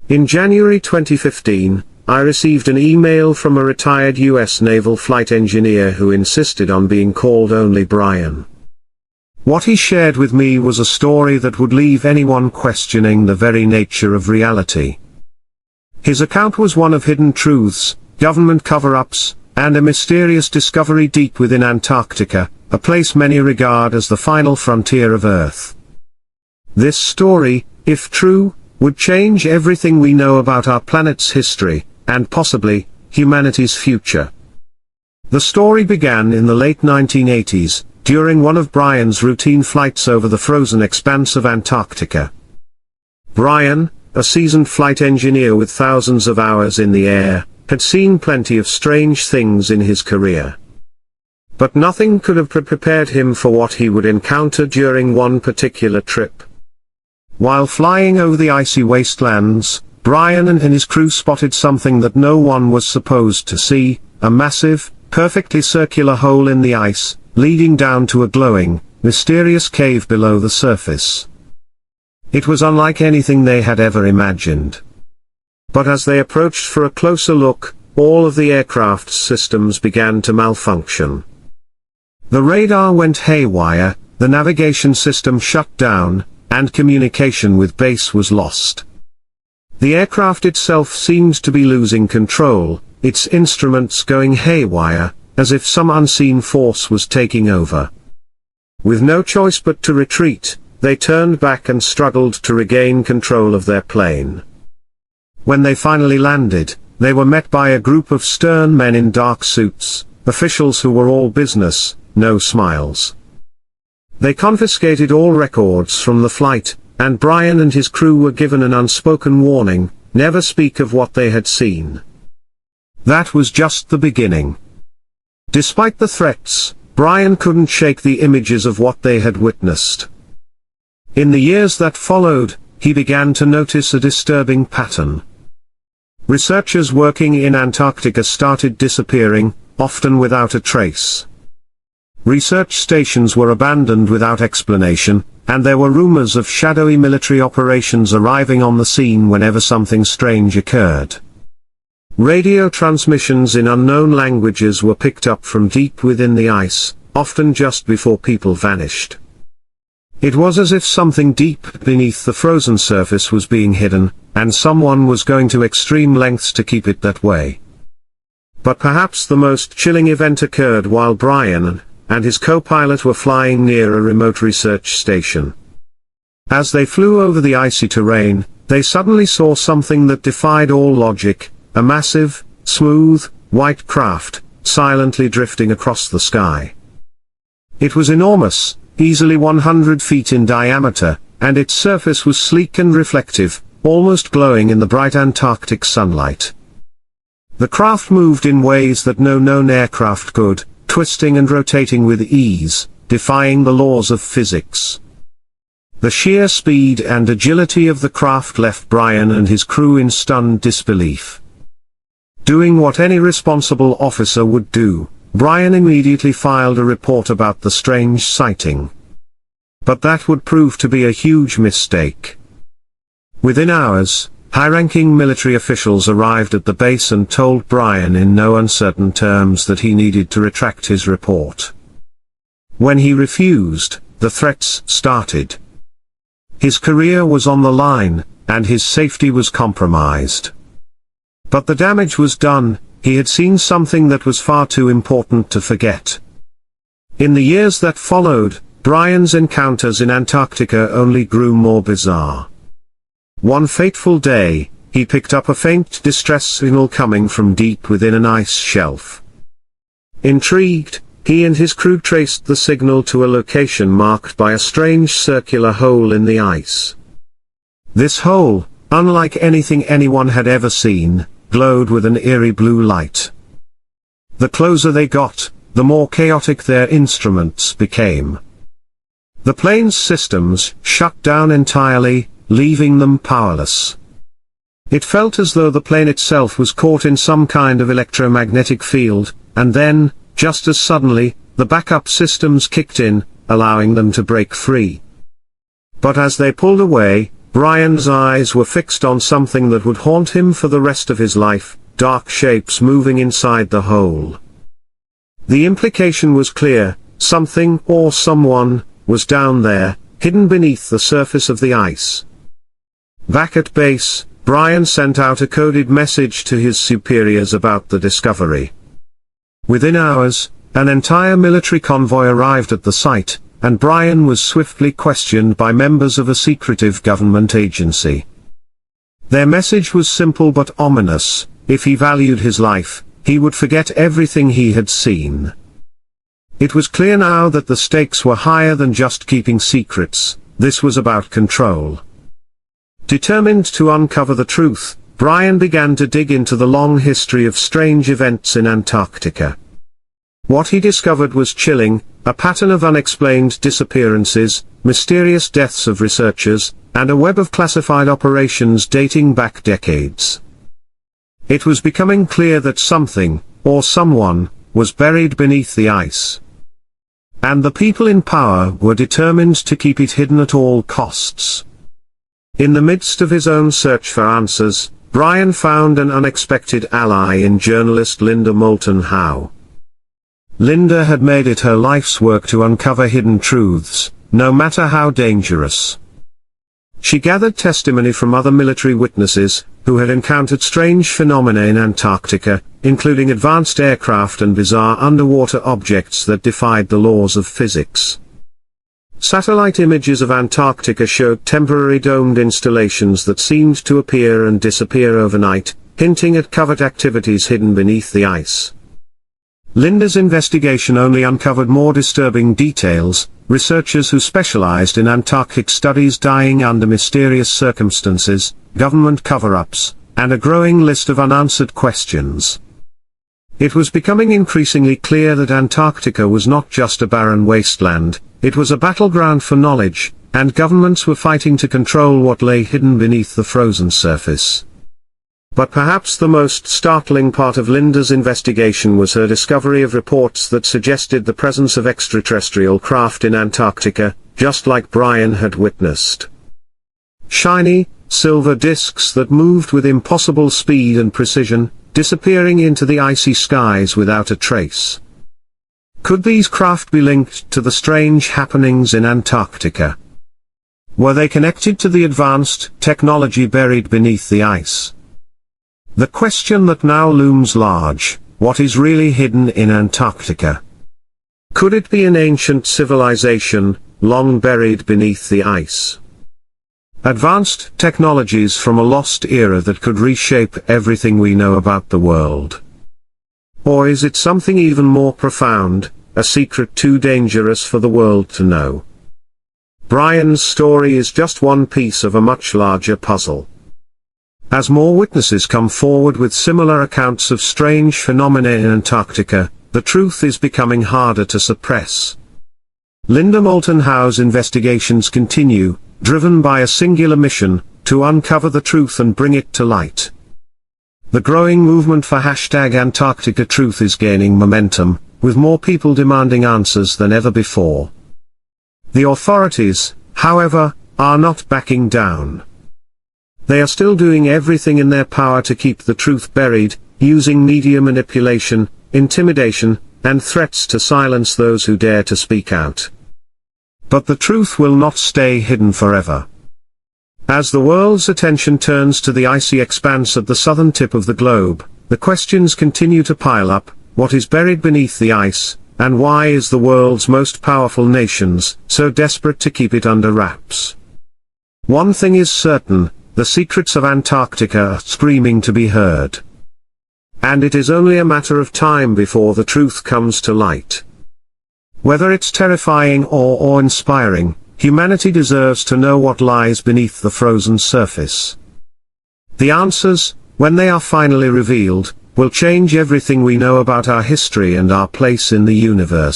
In January 2015, I received an email from a retired US naval flight engineer who insisted on being called only Brian. What he shared with me was a story that would leave anyone questioning the very nature of reality. His account was one of hidden truths, government cover-ups, and a mysterious discovery deep within Antarctica, a place many regard as the final frontier of Earth. This story, if true, would change everything we know about our planet's history, and possibly, humanity's future. The story began in the late 1980s, during one of Brian's routine flights over the frozen expanse of Antarctica. Brian, a seasoned flight engineer with thousands of hours in the air, had seen plenty of strange things in his career. But nothing could have prepared him for what he would encounter during one particular trip. While flying over the icy wastelands, Brian and his crew spotted something that no one was supposed to see, a massive, perfectly circular hole in the ice, leading down to a glowing, mysterious cave below the surface. It was unlike anything they had ever imagined. But as they approached for a closer look, all of the aircraft's systems began to malfunction. The radar went haywire, the navigation system shut down, and communication with base was lost. The aircraft itself seemed to be losing control, its instruments going haywire, as if some unseen force was taking over. With no choice but to retreat, they turned back and struggled to regain control of their plane. When they finally landed, they were met by a group of stern men in dark suits, officials who were all business, no smiles. They confiscated all records from the flight, and Brian and his crew were given an unspoken warning, never speak of what they had seen. That was just the beginning. Despite the threats, Brian couldn't shake the images of what they had witnessed. In the years that followed, he began to notice a disturbing pattern. Researchers working in Antarctica started disappearing, often without a trace. Research stations were abandoned without explanation, and there were rumors of shadowy military operations arriving on the scene whenever something strange occurred. Radio transmissions in unknown languages were picked up from deep within the ice, often just before people vanished. It was as if something deep beneath the frozen surface was being hidden, and someone was going to extreme lengths to keep it that way. But perhaps the most chilling event occurred while Brian and his co-pilot were flying near a remote research station. As they flew over the icy terrain, they suddenly saw something that defied all logic, a massive, smooth, white craft, silently drifting across the sky. It was enormous, easily 100 feet in diameter, and its surface was sleek and reflective, almost glowing in the bright Antarctic sunlight. The craft moved in ways that no known aircraft could, twisting and rotating with ease, defying the laws of physics. The sheer speed and agility of the craft left Brian and his crew in stunned disbelief. Doing what any responsible officer would do, Brian immediately filed a report about the strange sighting. But that would prove to be a huge mistake. Within hours, high-ranking military officials arrived at the base and told Brian in no uncertain terms that he needed to retract his report. When he refused, the threats started. His career was on the line, and his safety was compromised. But the damage was done. He had seen something that was far too important to forget. In the years that followed, Brian's encounters in Antarctica only grew more bizarre. One fateful day, he picked up a faint distress signal coming from deep within an ice shelf. Intrigued, he and his crew traced the signal to a location marked by a strange circular hole in the ice. This hole, unlike anything anyone had ever seen, glowed with an eerie blue light. The closer they got, the more chaotic their instruments became. The plane's systems shut down entirely, leaving them powerless. It felt as though the plane itself was caught in some kind of electromagnetic field, and then, just as suddenly, the backup systems kicked in, allowing them to break free. But as they pulled away, Brian's eyes were fixed on something that would haunt him for the rest of his life, dark shapes moving inside the hole. The implication was clear: something, or someone, was down there, hidden beneath the surface of the ice. Back at base, Brian sent out a coded message to his superiors about the discovery. Within hours, an entire military convoy arrived at the site, and Brian was swiftly questioned by members of a secretive government agency. Their message was simple but ominous: if he valued his life, he would forget everything he had seen. It was clear now that the stakes were higher than just keeping secrets. This was about control. Determined to uncover the truth, Brian began to dig into the long history of strange events in Antarctica. What he discovered was chilling: a pattern of unexplained disappearances, mysterious deaths of researchers, and a web of classified operations dating back decades. It was becoming clear that something, or someone, was buried beneath the ice. And the people in power were determined to keep it hidden at all costs. In the midst of his own search for answers, Brian found an unexpected ally in journalist Linda Moulton Howe. Linda had made it her life's work to uncover hidden truths, no matter how dangerous. She gathered testimony from other military witnesses, who had encountered strange phenomena in Antarctica, including advanced aircraft and bizarre underwater objects that defied the laws of physics. Satellite images of Antarctica showed temporary domed installations that seemed to appear and disappear overnight, hinting at covert activities hidden beneath the ice. Linda's investigation only uncovered more disturbing details: researchers who specialized in Antarctic studies dying under mysterious circumstances, government cover-ups, and a growing list of unanswered questions. It was becoming increasingly clear that Antarctica was not just a barren wasteland, it was a battleground for knowledge, and governments were fighting to control what lay hidden beneath the frozen surface. But perhaps the most startling part of Linda's investigation was her discovery of reports that suggested the presence of extraterrestrial craft in Antarctica, just like Brian had witnessed. Shiny, silver disks that moved with impossible speed and precision, disappearing into the icy skies without a trace. Could these craft be linked to the strange happenings in Antarctica? Were they connected to the advanced technology buried beneath the ice? The question that now looms large: what is really hidden in Antarctica? Could it be an ancient civilization, long buried beneath the ice? Advanced technologies from a lost era that could reshape everything we know about the world? Or is it something even more profound, a secret too dangerous for the world to know? Brian's story is just one piece of a much larger puzzle. As more witnesses come forward with similar accounts of strange phenomena in Antarctica, the truth is becoming harder to suppress. Linda Moulton Howe's investigations continue, driven by a singular mission: to uncover the truth and bring it to light. The growing movement for #AntarcticaTruth is gaining momentum, with more people demanding answers than ever before. The authorities, however, are not backing down. They are still doing everything in their power to keep the truth buried, using media manipulation, intimidation, and threats to silence those who dare to speak out. But the truth will not stay hidden forever. As the world's attention turns to the icy expanse at the southern tip of the globe, the questions continue to pile up: what is buried beneath the ice, and why is the world's most powerful nations so desperate to keep it under wraps? One thing is certain: the secrets of Antarctica are screaming to be heard. And it is only a matter of time before the truth comes to light. Whether it's terrifying or awe-inspiring, humanity deserves to know what lies beneath the frozen surface. The answers, when they are finally revealed, will change everything we know about our history and our place in the universe.